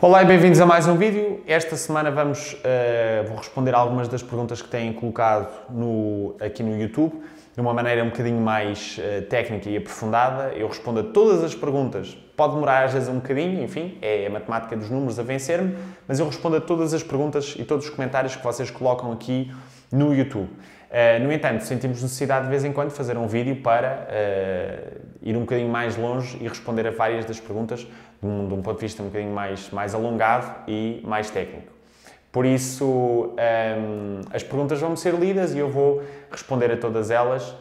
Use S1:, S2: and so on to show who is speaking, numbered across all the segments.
S1: Olá e bem-vindos a mais um vídeo. Esta semana vou responder algumas das perguntas que têm colocado aqui no YouTube, de uma maneira um bocadinho mais técnica e aprofundada. Eu respondo a todas as perguntas. Pode demorar às vezes um bocadinho, enfim, é a matemática dos números a vencer-me, mas eu respondo a todas as perguntas e todos os comentários que vocês colocam aqui no YouTube. No entanto, sentimos necessidade de vez em quando fazer um vídeo para ir um bocadinho mais longe e responder a várias das perguntas de um ponto de vista um bocadinho mais alongado e mais técnico. Por isso, as perguntas vão ser lidas e eu vou responder a todas elas.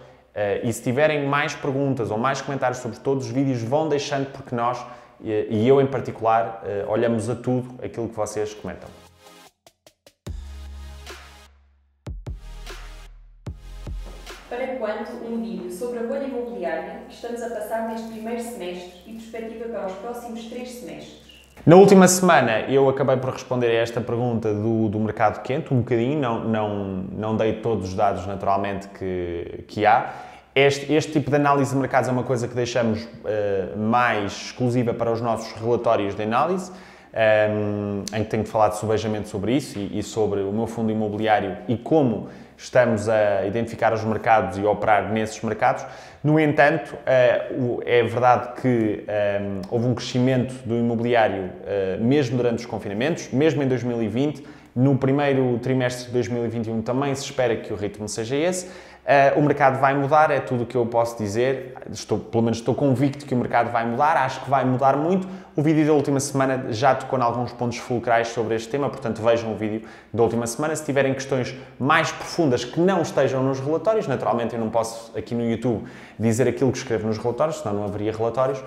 S1: E se tiverem mais perguntas ou mais comentários sobre todos os vídeos, vão deixando, porque nós, e eu em particular, olhamos a tudo aquilo que vocês comentam.
S2: Para quando um vídeo sobre a bolha imobiliária que estamos a passar neste primeiro semestre e perspectiva para os próximos 3 semestres?
S1: Na última semana eu acabei por responder a esta pergunta do mercado quente, um bocadinho, não dei todos os dados naturalmente que há. Este tipo de análise de mercados é uma coisa que deixamos mais exclusiva para os nossos relatórios de análise, em que tenho falado subejamente sobre isso e sobre o meu fundo imobiliário e como estamos a identificar os mercados e a operar nesses mercados. No entanto, é verdade que houve um crescimento do imobiliário mesmo durante os confinamentos, mesmo em 2020, no primeiro trimestre de 2021 também se espera que o ritmo seja esse. O mercado vai mudar, é tudo o que eu posso dizer, pelo menos estou convicto que o mercado vai mudar, acho que vai mudar muito. O vídeo da última semana já tocou em alguns pontos fulcrais sobre este tema, portanto vejam o vídeo da última semana. Se tiverem questões mais profundas que não estejam nos relatórios, naturalmente eu não posso aqui no YouTube dizer aquilo que escrevo nos relatórios, senão não haveria relatórios,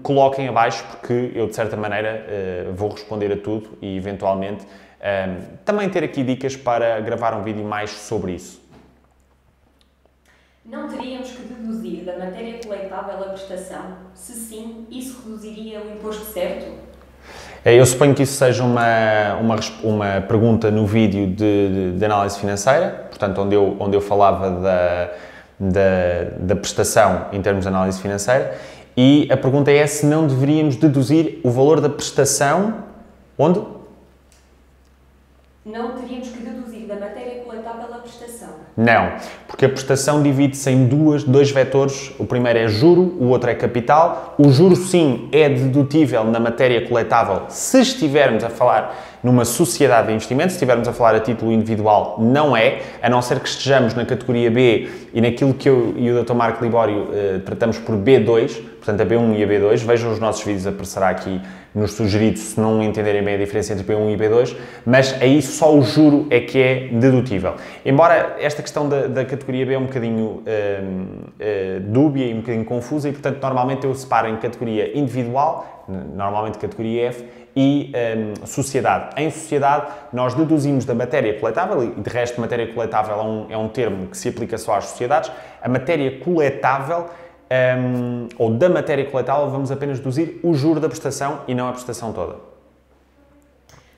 S1: coloquem abaixo porque eu de certa maneira vou responder a tudo e eventualmente também ter aqui dicas para gravar um vídeo mais sobre isso.
S2: Não teríamos que deduzir da matéria coletável a prestação? Se sim, isso reduziria o imposto certo?
S1: Eu suponho que isso seja uma pergunta no vídeo de análise financeira, portanto, onde eu falava da prestação em termos de análise financeira, e a pergunta é se não deveríamos deduzir o valor da prestação, onde?
S2: Não teríamos que deduzir da matéria coletável a prestação?
S1: Não, porque a prestação divide-se em dois vetores. O primeiro é juro, o outro é capital. O juro, sim, é dedutível na matéria coletável se estivermos a falar numa sociedade de investimento. Se estivermos a falar a título individual, não é, a não ser que estejamos na categoria B e naquilo que eu e o Dr. Marco Libório tratamos por B2, portanto a B1 e a B2. Vejam os nossos vídeos, aparecerá aqui nos sugeridos, se não entenderem bem a diferença entre B1 e B2, mas aí só o juro é que é dedutível. Embora esta questão da categoria B é um bocadinho dúbia e um bocadinho confusa e, portanto, normalmente eu separo em categoria individual, normalmente categoria F, e sociedade. Em sociedade, nós deduzimos da matéria coletável, e de resto, matéria coletável é um termo que se aplica só às sociedades, a matéria coletável ou da matéria coletável, vamos apenas deduzir o juro da prestação e não a prestação toda.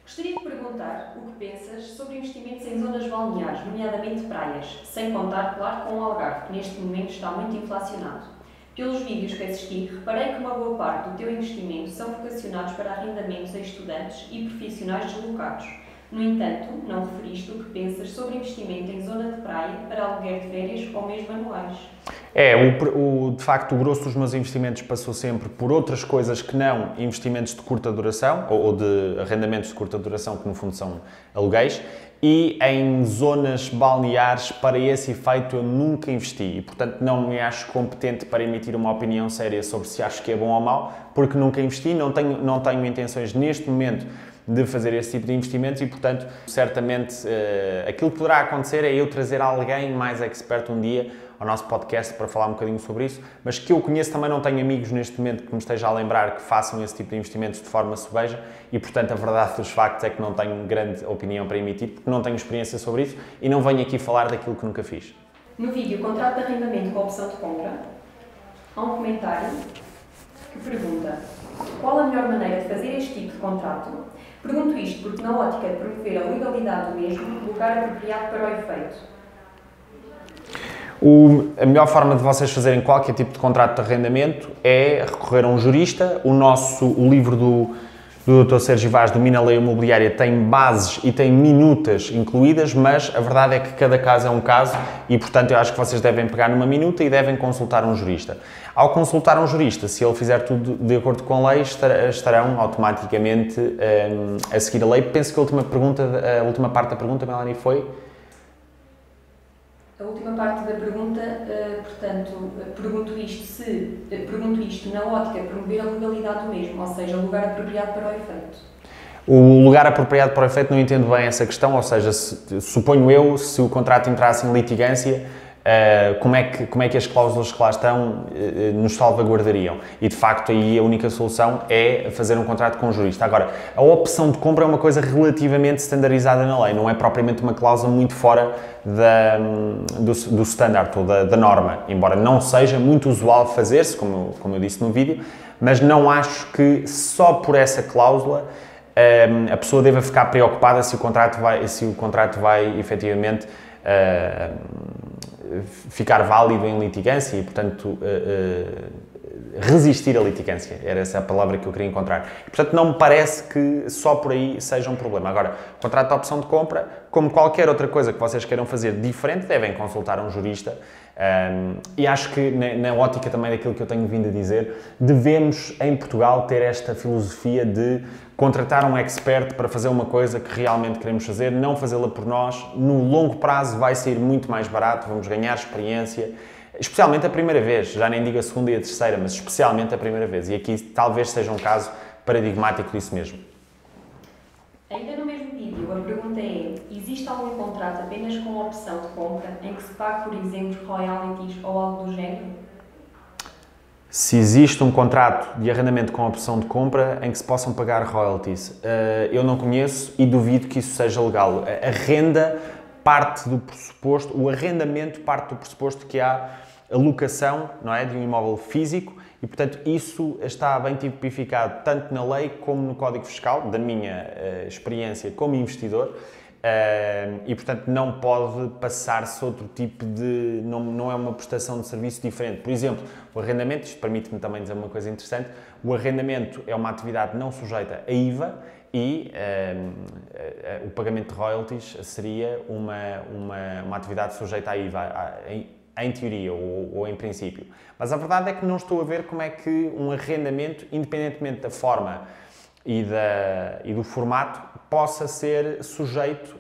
S2: Gostaria de perguntar o que pensas sobre investimentos em zonas balneares, nomeadamente praias, sem contar, claro, com o Algarve, que neste momento está muito inflacionado. Pelos vídeos que assisti, reparei que uma boa parte do teu investimento são vocacionados para arrendamentos a estudantes e profissionais deslocados. No entanto, não referiste o que pensas sobre investimento em zona de praia para aluguer de férias ou mesmo anuais.
S1: De facto, o grosso dos meus investimentos passou sempre por outras coisas que não investimentos de curta duração, ou de arrendamentos de curta duração, que no fundo são aluguéis, e em zonas balneares, para esse efeito, eu nunca investi e, portanto, não me acho competente para emitir uma opinião séria sobre se acho que é bom ou mau, porque nunca investi, não tenho intenções neste momento de fazer esse tipo de investimentos e, portanto, certamente aquilo que poderá acontecer é eu trazer alguém mais expert um dia ao nosso podcast para falar um bocadinho sobre isso, mas que eu conheço também, não tenho amigos neste momento que me esteja a lembrar que façam esse tipo de investimentos de forma sobeja e, portanto, a verdade dos factos é que não tenho grande opinião para emitir, porque não tenho experiência sobre isso e não venho aqui falar daquilo que nunca fiz.
S2: No vídeo Contrato de Arrendamento com Opção de Compra, há um comentário que pergunta: qual a melhor maneira de fazer este tipo de contrato? Pergunto isto porque, na ótica de promover a legalidade do mesmo, lugar apropriado para o efeito.
S1: A melhor forma de vocês fazerem qualquer tipo de contrato de arrendamento é recorrer a um jurista. O livro do Dr. Sérgio Vaz domina a lei imobiliária, tem bases e tem minutas incluídas, mas a verdade é que cada caso é um caso e, portanto, eu acho que vocês devem pegar numa minuta e devem consultar um jurista. Ao consultar um jurista, se ele fizer tudo de acordo com a lei, estarão automaticamente a seguir a lei. Penso que a última parte da pergunta, Melanie, foi...
S2: A última parte da pergunta, portanto, pergunto isto na ótica de promover a legalidade do mesmo, ou seja, o lugar apropriado para o efeito.
S1: O lugar apropriado para o efeito, não entendo bem essa questão, ou seja, suponho eu, se o contrato entrasse em litigância, como é que as cláusulas que lá estão nos salvaguardariam? E, de facto, aí a única solução é fazer um contrato com um jurista. Agora, a opção de compra é uma coisa relativamente standardizada na lei, não é propriamente uma cláusula muito fora do standard ou da norma, embora não seja muito usual fazer-se, como eu disse no vídeo, mas não acho que só por essa cláusula a pessoa deva ficar preocupada se o contrato vai efetivamente ficar válido em litigância e, portanto, resistir à litigância. Era essa a palavra que eu queria encontrar. E, portanto, não me parece que só por aí seja um problema. Agora, contrato de opção de compra, como qualquer outra coisa que vocês queiram fazer diferente, devem consultar um jurista. E acho que, na ótica também daquilo que eu tenho vindo a dizer, devemos, em Portugal, ter esta filosofia de contratar um expert para fazer uma coisa que realmente queremos fazer, não fazê-la por nós. No longo prazo vai sair muito mais barato, vamos ganhar experiência, especialmente a primeira vez, já nem digo a segunda e a terceira, mas especialmente a primeira vez. E aqui talvez seja um caso paradigmático disso mesmo.
S2: Ainda no mesmo vídeo, a pergunta é: existe algum contrato apenas com opção de compra em que se pague, por exemplo, royalties ou algo do género?
S1: Se existe um contrato de arrendamento com opção de compra em que se possam pagar royalties, eu não conheço e duvido que isso seja legal. A renda parte do pressuposto, o arrendamento parte do pressuposto que há a locação, não é, de um imóvel físico e, portanto, isso está bem tipificado tanto na lei como no Código Fiscal, da minha experiência como investidor. E, portanto, não pode passar-se outro tipo de... Não é uma prestação de serviço diferente. Por exemplo, o arrendamento, isto permite-me também dizer uma coisa interessante, o arrendamento é uma atividade não sujeita a IVA e o pagamento de royalties seria uma atividade sujeita à IVA, em teoria ou em princípio. Mas a verdade é que não estou a ver como é que um arrendamento, independentemente da forma e do formato, possa ser sujeito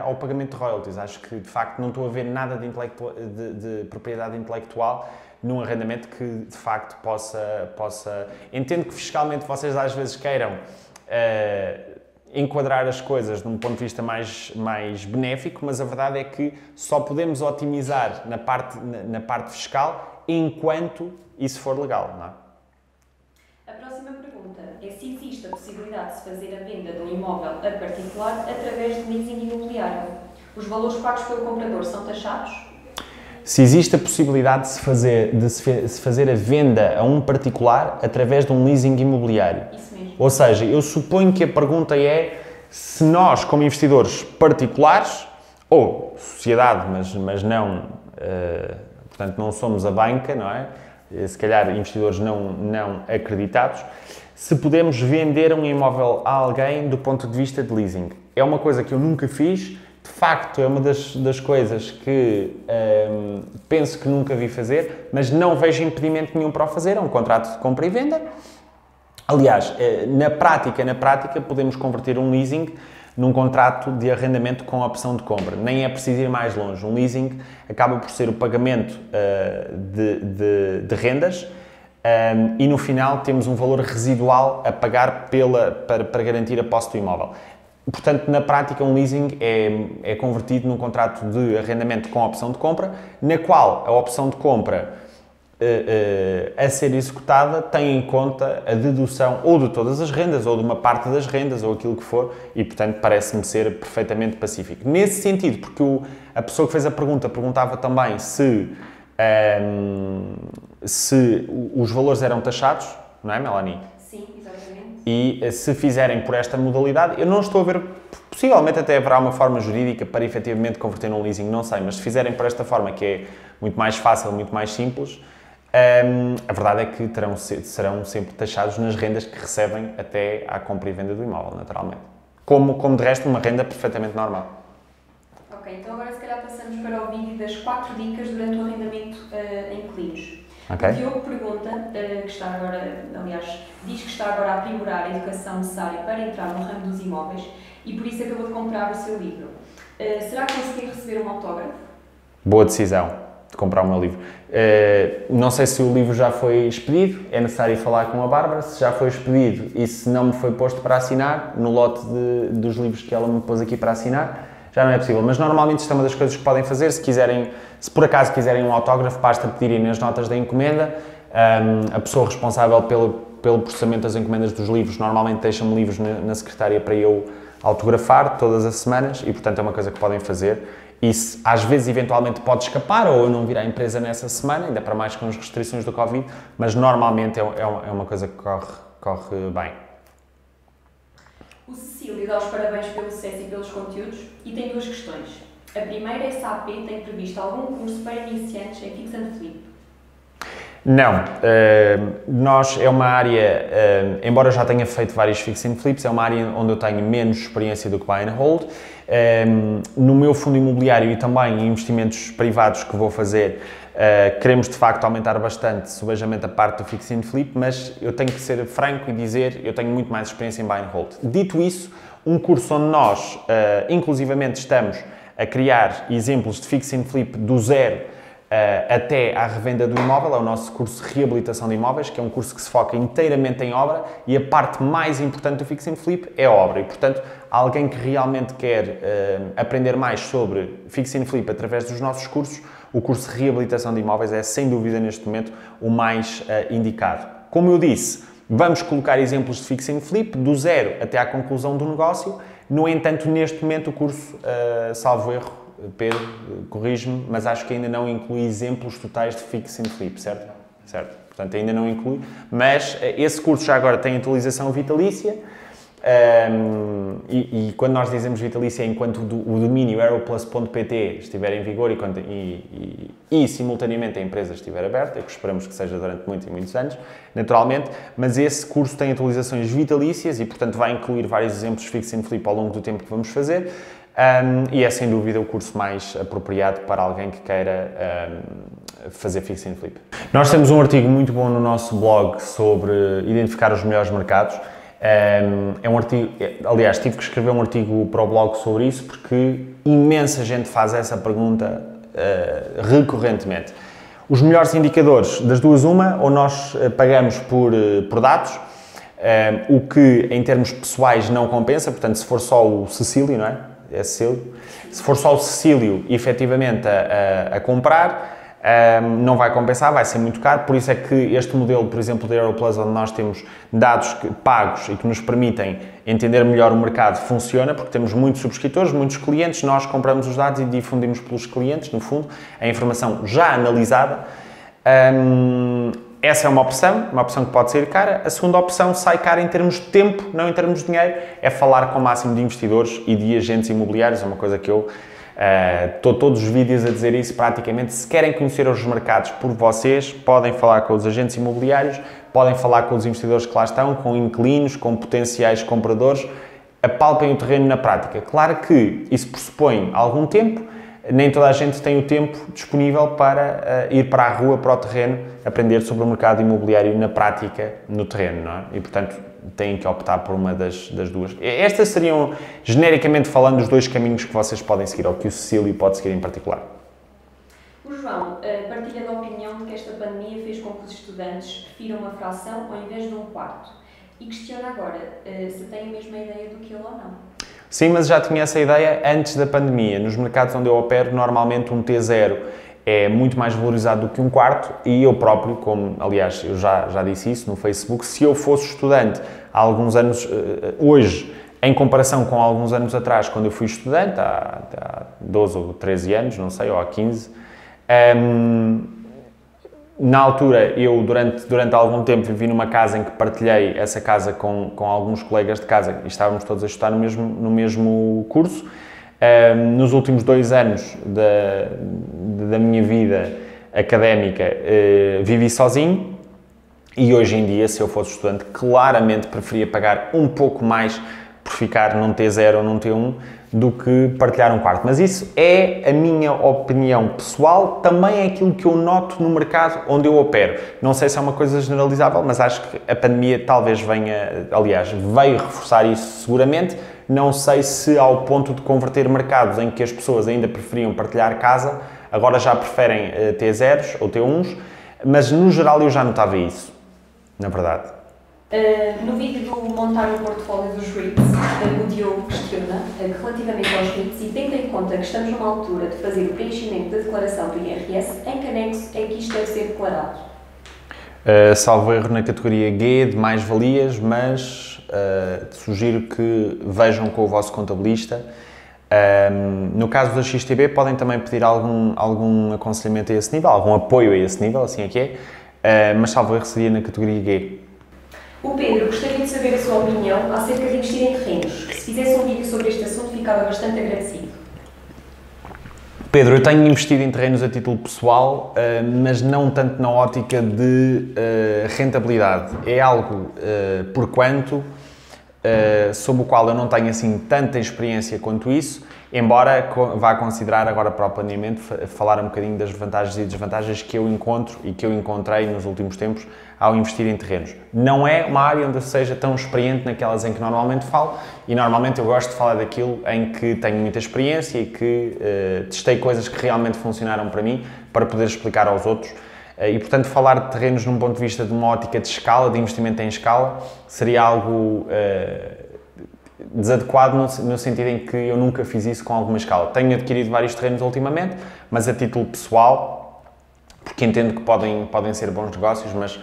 S1: ao pagamento de royalties. Acho que, de facto, não estou a ver nada de propriedade intelectual num arrendamento que, de facto, possa... Entendo que, fiscalmente, vocês às vezes queiram enquadrar as coisas de um ponto de vista mais benéfico, mas a verdade é que só podemos otimizar na parte fiscal enquanto isso for legal, não é?
S2: A próxima pergunta é se existe a possibilidade de se fazer a venda de um imóvel a particular através de leasing imobiliário. Os valores pagos pelo comprador são taxados?
S1: Se existe a possibilidade de se fazer a venda a um particular através de um leasing imobiliário.
S2: Isso mesmo.
S1: Ou seja, eu suponho que a pergunta é se nós, como investidores particulares, ou sociedade, mas não, portanto, não somos a banca, não é? Se calhar investidores não acreditados, se podemos vender um imóvel a alguém do ponto de vista de leasing. É uma coisa que eu nunca fiz, de facto é uma das coisas que penso que nunca vi fazer, mas não vejo impedimento nenhum para o fazer, é um contrato de compra e venda. Aliás, na prática podemos converter um leasing num contrato de arrendamento com opção de compra. Nem é preciso ir mais longe. Um leasing acaba por ser o pagamento de rendas e no final temos um valor residual a pagar para garantir a posse do imóvel. Portanto, na prática, um leasing é convertido num contrato de arrendamento com opção de compra, na qual a opção de compra a ser executada tem em conta a dedução ou de todas as rendas, ou de uma parte das rendas, ou aquilo que for, e, portanto, parece-me ser perfeitamente pacífico. Nesse sentido, porque a pessoa que fez a pergunta perguntava também se os valores eram taxados, não é, Melanie?
S2: Sim, exatamente.
S1: E se fizerem por esta modalidade, eu não estou a ver, possivelmente até haverá uma forma jurídica para efetivamente converter num leasing, não sei, mas se fizerem por esta forma, que é muito mais fácil, muito mais simples, A verdade é que serão sempre taxados nas rendas que recebem até à compra e venda do imóvel, naturalmente. Como de resto, uma renda perfeitamente normal.
S2: Ok, então agora se calhar passamos para o vídeo das 4 dicas durante o arrendamento em inquilinos.
S1: Okay.
S2: O Diogo pergunta, que está agora, aliás, diz que está agora a aprimorar a educação necessária para entrar no ramo dos imóveis e por isso acabou de comprar o seu livro. Será que conseguir receber um autógrafo?
S1: Boa decisão de comprar o meu livro. Não sei se o livro já foi expedido, é necessário falar com a Bárbara, se já foi expedido e se não me foi posto para assinar, no lote dos livros que ela me pôs aqui para assinar, já não é possível. Mas normalmente isto é uma das coisas que podem fazer, se por acaso quiserem um autógrafo, basta pedirem nas notas da encomenda. A pessoa responsável pelo processamento das encomendas dos livros normalmente deixa-me livros na secretária para eu autografar todas as semanas e, portanto, é uma coisa que podem fazer. E às vezes, eventualmente, pode escapar ou eu não vir à empresa nessa semana, ainda para mais com as restrições do Covid, mas normalmente é uma coisa que corre bem.
S2: O Cecílio dá os parabéns pelo sucesso e pelos conteúdos e tem 2 questões. A primeira é se a AP tem previsto algum curso para iniciantes em Fix and Flip.
S1: Não, nós é uma área, embora eu já tenha feito vários Fix and Flips, é uma área onde eu tenho menos experiência do que Buy and Hold. No meu fundo imobiliário e também em investimentos privados que vou fazer, queremos de facto aumentar bastante, subejamente a parte do Fix and Flip, mas eu tenho que ser franco e dizer, eu tenho muito mais experiência em Buy and Hold. Dito isso, um curso onde nós, inclusivamente, estamos a criar exemplos de Fix and Flip do zero até à revenda do imóvel, é o nosso curso de reabilitação de imóveis, que é um curso que se foca inteiramente em obra e a parte mais importante do Fix and Flip é a obra e, portanto, alguém que realmente quer aprender mais sobre Fix and Flip através dos nossos cursos, o curso de reabilitação de imóveis é, sem dúvida, neste momento, o mais indicado. Como eu disse, vamos colocar exemplos de Fix and Flip do zero até à conclusão do negócio, no entanto, neste momento o curso, salvo erro, Pedro, corrige-me, mas acho que ainda não inclui exemplos totais de Fix and Flip, certo? Certo. Portanto, ainda não inclui, mas esse curso já agora tem atualização vitalícia e quando nós dizemos vitalícia é enquanto o domínio aeroplus.pt estiver em vigor e simultaneamente a empresa estiver aberta, que esperamos que seja durante muitos e muitos anos, naturalmente, mas esse curso tem atualizações vitalícias e, portanto, vai incluir vários exemplos de Fix and Flip ao longo do tempo que vamos fazer. E é sem dúvida o curso mais apropriado para alguém que queira fazer Fix and Flip. Nós temos um artigo muito bom no nosso blog sobre identificar os melhores mercados. É um artigo, aliás, tive que escrever um artigo para o blog sobre isso porque imensa gente faz essa pergunta recorrentemente. Os melhores indicadores, das duas uma, ou nós pagamos por dados, o que em termos pessoais não compensa, portanto se for só o Cecílio, não é? É Cecílio. Se for só o Cecílio, efetivamente, a comprar, não vai compensar, vai ser muito caro, por isso é que este modelo, por exemplo, da Aeroplus, onde nós temos dados pagos e que nos permitem entender melhor o mercado, funciona, porque temos muitos subscritores, muitos clientes, nós compramos os dados e difundimos pelos clientes, no fundo, a informação já analisada. Essa é uma opção que pode ser cara. A segunda opção sai cara em termos de tempo, não em termos de dinheiro, é falar com o máximo de investidores e de agentes imobiliários, é uma coisa que eu estou todos os vídeos a dizer isso praticamente. Se querem conhecer os mercados por vocês, podem falar com os agentes imobiliários, podem falar com os investidores que lá estão, com inquilinos, com potenciais compradores, apalpem o terreno na prática. Claro que isso pressupõe algum tempo, nem toda a gente tem o tempo disponível para ir para a rua, para o terreno, aprender sobre o mercado imobiliário na prática, no terreno, não é? E, portanto, têm que optar por uma das duas. Estas seriam, genericamente falando, os dois caminhos que vocês podem seguir, ou que o Cecílio pode seguir em particular.
S2: O João partilha da opinião de que esta pandemia fez com que os estudantes prefiram uma fração ao invés de um quarto. E questiona agora se tem a mesma ideia do que ele ou não.
S1: Sim, mas já tinha essa ideia antes da pandemia. Nos mercados onde eu opero, normalmente um T0 é muito mais valorizado do que um quarto e eu próprio, como aliás eu já disse isso no Facebook, se eu fosse estudante há alguns anos, hoje, em comparação com alguns anos atrás, quando eu fui estudante, há 12 ou 13 anos, não sei, ou há 15, na altura eu durante algum tempo vivi numa casa em que partilhei essa casa com alguns colegas de casa e estávamos todos a estudar no mesmo curso. Nos últimos 2 anos da minha vida académica, vivi sozinho e hoje em dia, se eu fosse estudante, claramente preferia pagar um pouco mais por ficar num T0 ou num T1 do que partilhar um quarto. Mas isso é a minha opinião pessoal, também é aquilo que eu noto no mercado onde eu opero. Não sei se é uma coisa generalizável, mas acho que a pandemia talvez venha, aliás, veio reforçar isso seguramente. Não sei se ao ponto de converter mercados em que as pessoas ainda preferiam partilhar casa, agora já preferem T0s ou T1s, mas no geral eu já notava isso, na verdade.
S2: No vídeo do montar o portfólio dos REITs, o Diogo questiona que relativamente aos REITs, e tendo em conta que estamos numa altura de fazer o preenchimento da declaração do IRS, em que anexo é que isto deve ser declarado?
S1: Salvo erro na categoria G de mais-valias, mas sugiro que vejam com o vosso contabilista. No caso da XTB, podem também pedir algum aconselhamento a esse nível, algum apoio a esse nível, assim é que é, mas salvo erro seria na categoria G.
S2: O Pedro gostaria de saber a sua opinião acerca de investir em terrenos. Se fizesse um vídeo sobre este assunto, ficava bastante agradecido.
S1: Pedro, eu tenho investido em terrenos a título pessoal, mas não tanto na ótica de rentabilidade. É algo, por quanto, sobre o qual eu não tenho assim tanta experiência quanto isso, embora vá considerar agora para o planeamento falar um bocadinho das vantagens e desvantagens que eu encontro e que eu encontrei nos últimos tempos ao investir em terrenos. Não é uma área onde eu seja tão experiente naquelas em que normalmente falo e normalmente eu gosto de falar daquilo em que tenho muita experiência e que testei coisas que realmente funcionaram para mim para poder explicar aos outros. E, portanto, falar de terrenos num ponto de vista de uma ótica de escala, de investimento em escala, seria algo desadequado no sentido em que eu nunca fiz isso com alguma escala. Tenho adquirido vários terrenos ultimamente, mas a título pessoal, porque entendo que podem ser bons negócios, mas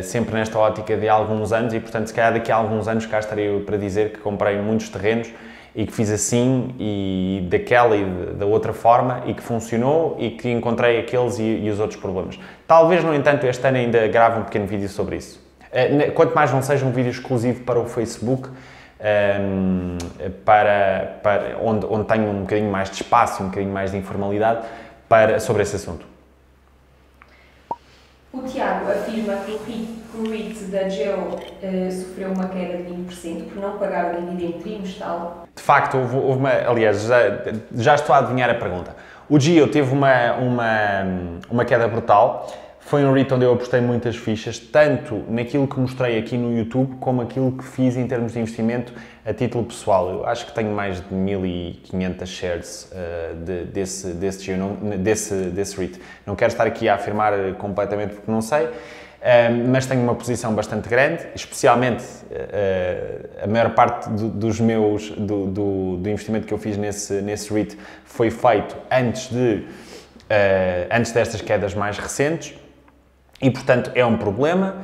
S1: sempre nesta ótica de alguns anos e, portanto, se calhar daqui a alguns anos cá estarei eu para dizer que comprei muitos terrenos e que fiz assim e daquela e da outra forma e que funcionou e que encontrei aqueles e os outros problemas. Talvez, no entanto, este ano ainda grave um pequeno vídeo sobre isso. Quanto mais não seja um vídeo exclusivo para o Facebook, onde tenho um bocadinho mais de espaço, um bocadinho mais de informalidade sobre esse assunto.
S2: O Tiago afirma que o REIT da Geo sofreu uma queda de 20% por não pagar o dividendo trimestral.
S1: De facto, aliás, já estou a adivinhar a pergunta. O Geo teve uma queda brutal. Foi um REIT onde eu apostei muitas fichas, tanto naquilo que mostrei aqui no YouTube, como aquilo que fiz em termos de investimento a título pessoal. Eu acho que tenho mais de 1.500 shares desse REIT. Não quero estar aqui a afirmar completamente porque não sei, mas tenho uma posição bastante grande, especialmente a maior parte do investimento que eu fiz nesse REIT foi feito antes destas quedas mais recentes. E, portanto, é um problema.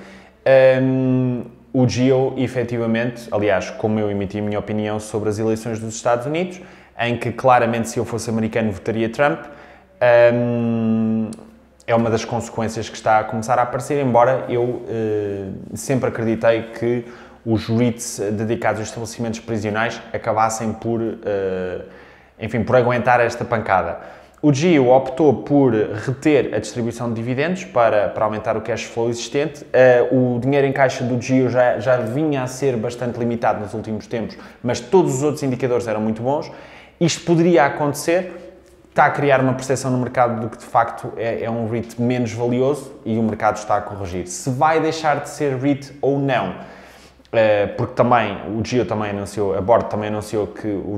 S1: O Geo, efetivamente, aliás, como eu emiti a minha opinião sobre as eleições dos Estados Unidos, em que claramente se eu fosse americano votaria Trump, é uma das consequências que está a começar a aparecer, embora eu sempre acreditei que os REITs dedicados aos estabelecimentos prisionais acabassem por aguentar esta pancada. O Geo optou por reter a distribuição de dividendos para aumentar o cash flow existente. O dinheiro em caixa do Geo já vinha a ser bastante limitado nos últimos tempos, mas todos os outros indicadores eram muito bons. Isto poderia acontecer, está a criar uma percepção no mercado de que de facto é um REIT menos valioso e o mercado está a corrigir. Se vai deixar de ser REIT ou não, porque também o Geo também anunciou, a Board também anunciou que o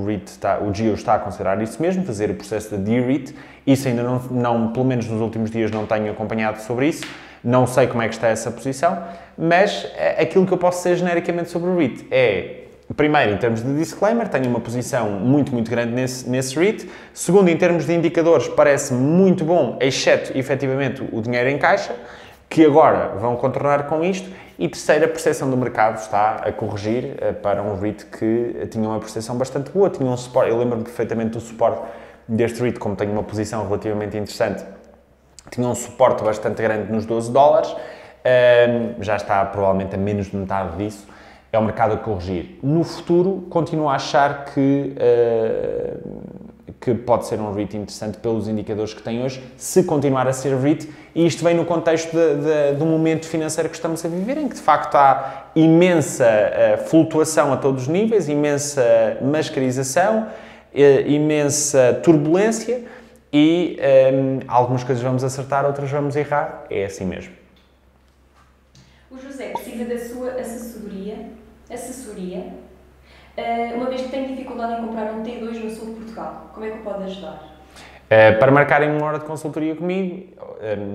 S1: Geo está a considerar isso mesmo, fazer o processo de de-REIT. Isso ainda não, pelo menos nos últimos dias, não tenho acompanhado sobre isso. Não sei como é que está essa posição, mas aquilo que eu posso dizer genericamente sobre o REIT é, primeiro, em termos de disclaimer, tenho uma posição muito, muito grande nesse REIT. Segundo, em termos de indicadores, parece muito bom, exceto, efetivamente, o dinheiro em caixa, que agora vão contornar com isto. E terceiro, a percepção do mercado está a corrigir para um REIT que tinha uma percepção bastante boa, tinha um suporte, eu lembro-me perfeitamente do suporte deste REIT, como tenho uma posição relativamente interessante, tinha um suporte bastante grande nos $12, já está provavelmente a menos de metade disso, é o mercado a corrigir. No futuro, continuo a achar que que pode ser um REIT interessante pelos indicadores que tem hoje, se continuar a ser REIT, e isto vem no contexto do momento financeiro que estamos a viver, em que de facto há imensa flutuação a todos os níveis, imensa mascarização, imensa turbulência e algumas coisas vamos acertar, outras vamos errar, é assim mesmo.
S2: O José precisa da sua assessoria, uma vez que tem dificuldade em comprar um T2 no sul de Portugal. Como é que o pode ajudar?
S1: Para marcarem uma hora de consultoria comigo,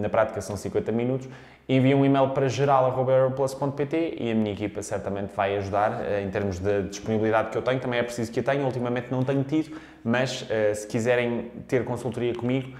S1: na prática são 50 minutos, enviem um e-mail para geral@europlus.pt e a minha equipa certamente vai ajudar em termos de disponibilidade que eu tenho. Também é preciso que a tenha, ultimamente não tenho tido, mas se quiserem ter consultoria comigo,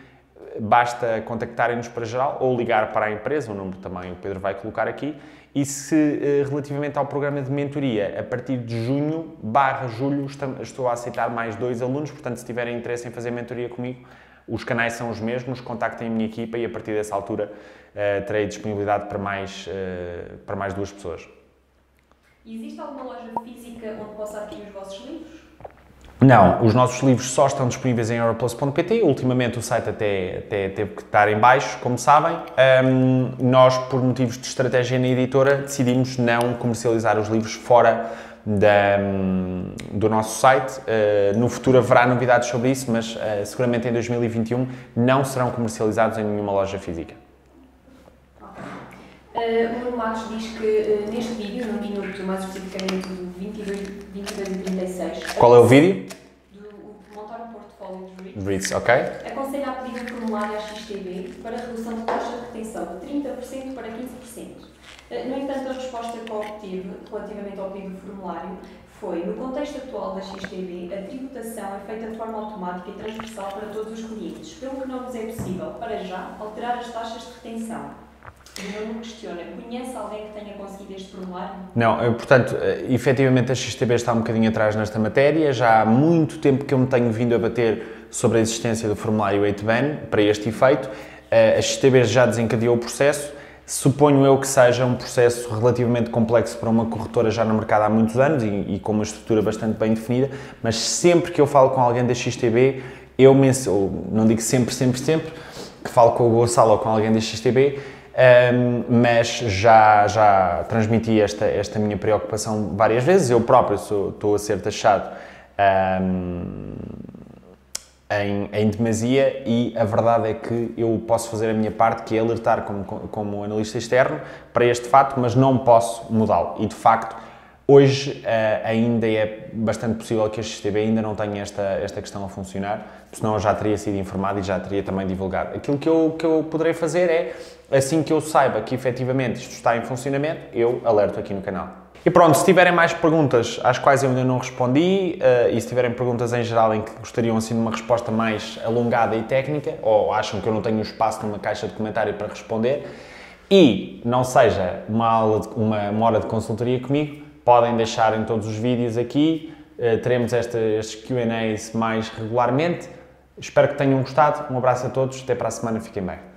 S1: basta contactarem-nos para geral ou ligar para a empresa, o número também o Pedro vai colocar aqui. E se relativamente ao programa de mentoria, a partir de junho/julho estou a aceitar mais 2 alunos, portanto se tiverem interesse em fazer mentoria comigo, os canais são os mesmos, contactem a minha equipa e a partir dessa altura terei disponibilidade para mais 2 pessoas.
S2: E existe alguma loja física onde possa adquirir os vossos livros?
S1: Não, os nossos livros só estão disponíveis em europlus.pt. Ultimamente o site até teve que estar em baixo, como sabem. Nós, por motivos de estratégia na editora, decidimos não comercializar os livros fora do nosso site. No futuro haverá novidades sobre isso, mas seguramente em 2021 não serão comercializados em nenhuma loja física.
S2: O Nuno Matos diz que neste vídeo, no minuto mais especificamente do 22 e 36...
S1: Qual é o vídeo?
S2: De montar um portfólio de REITs.
S1: REITs, ok.
S2: Aconselho a pedir um formulário à XTB para redução de taxa de retenção de 30% para 15%. No entanto, a resposta que obtive relativamente ao pedido de formulário foi: no contexto atual da XTB, a tributação é feita de forma automática e transversal para todos os clientes, pelo que não nos é possível, para já, alterar as taxas de retenção. Eu não me questiona, conhece alguém que tenha conseguido este formulário?
S1: Não, portanto, efetivamente a XTB está um bocadinho atrás nesta matéria, já há muito tempo que eu me tenho vindo a bater sobre a existência do formulário 8BAN para este efeito. A XTB já desencadeou o processo, suponho eu que seja um processo relativamente complexo para uma corretora já no mercado há muitos anos e com uma estrutura bastante bem definida, mas sempre que eu falo com alguém da XTB, eu não digo sempre, que falo com o Gonçalo ou com alguém da XTB, mas já transmiti esta minha preocupação várias vezes. Eu próprio estou a ser taxado em demasia e a verdade é que eu posso fazer a minha parte, que é alertar como analista externo para este fato, mas não posso mudá-lo. E de facto, hoje ainda é bastante possível que a XTB ainda não tenha esta questão a funcionar, senão eu já teria sido informado e já teria também divulgado. Aquilo que eu poderei fazer é, assim que eu saiba que efetivamente isto está em funcionamento, eu alerto aqui no canal. E pronto, se tiverem mais perguntas às quais eu ainda não respondi e se tiverem perguntas em geral em que gostariam assim de uma resposta mais alongada e técnica, ou acham que eu não tenho espaço numa caixa de comentário para responder e não seja uma hora de consultoria comigo, podem deixar em todos os vídeos aqui, teremos estes Q&As mais regularmente. Espero que tenham gostado, um abraço a todos, até para a semana, fiquem bem.